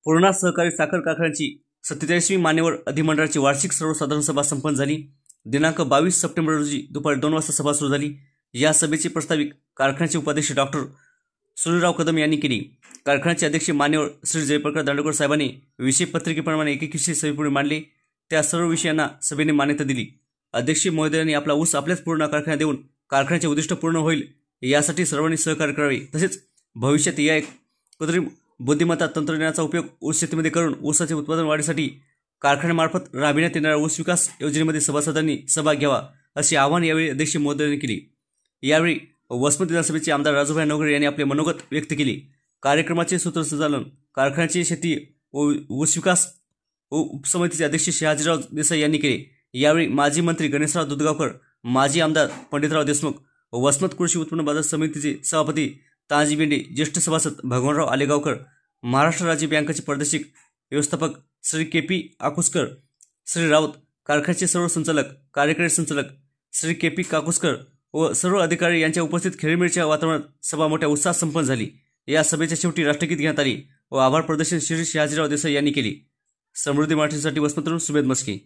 पूर्णा सहकारी साखर कारखान्याची 47वी मान्यवर अधिमंडळाची वार्षिक सर्वसाधारण सभा संपन्न झाली। दिनांक 22 सप्टेंबर रोजी दुपारी 2 वाजता सभा सुरू झाली। या सभेची प्रस्ताविक कारखान्याचे उपाध्यक्ष डॉक्टर सूर्यराव कदम यांनी केली। कारखान्याचे अध्यक्ष मान्यवर श्री जयप्रकाश दांडेकर साहेबांनी विषय पत्रिकेप्रमाणे एक विषय सभेपुढे मांडले। त्या सर्व विषयांना सभेने मान्यता दिली। अध्यक्ष महोदयांनी आपला ऊस आपल्याच पूर्ण कारखान्यात देऊन कारखान्याचे उद्दिष्ट पूर्ण होईल यासाठी सर्वांनी सहकार्य करावे। तसेच भविष्यात या कृत्रिम बुद्धिमत्ता तंत्रज्ञानाचा उपयोग ऊस शेतीमध्ये करून ऊसाचे उत्पादन वाढीसाठी कारखान्यामार्फत राबविण्यात येणाऱ्या ऊस विकास योजनेमध्ये सभासदांनी सहभाग घ्यावा असे आवाहन यावेळी अध्यक्ष महोदयांनी केले। यावेळी वसमत विधानसभेचे आमदार राजूभाई नवघरे यांनी आपले मनोगत व्यक्त केले। कार्यक्रमाचे सूत्रसंचालन कारखान्याचे शेती व ऊस विकास उपसमितीचे अध्यक्ष शहाजीराव देसाई यांनी केले। यावेळी माजी मंत्री गणेशराव दुधगावकर, माजी आमदार पंडितराव देशमुख, वसमत कृषी उत्पन्न बाजार समितीचे सभापती तानाजी बेंडे, ज्येष्ठ सभासद भगवानराव आलेगावकर, महाराष्ट्र राज्य बँकेचे प्रादेशिक व्यवस्थापक श्री के.पी. आकुसकर, श्री राऊत, कारखान्याचे सर्व संचालक, कार्यकारी संचालक श्री के.पी. काकुसकर व सर्व अधिकारी यांच्या उपस्थित खेळीमेळीच्या वातावरणात सभा मोठ्या उत्साहात संपन्न झाली। या सभेच्या शेवटी राष्ट्रगीत घेण्यात आले व आभार प्रदर्शन श्री शहाजीराव देसाई यांनी केले। समृद्धी मराठीसाठी वसमतवरून सुमेध मस्के।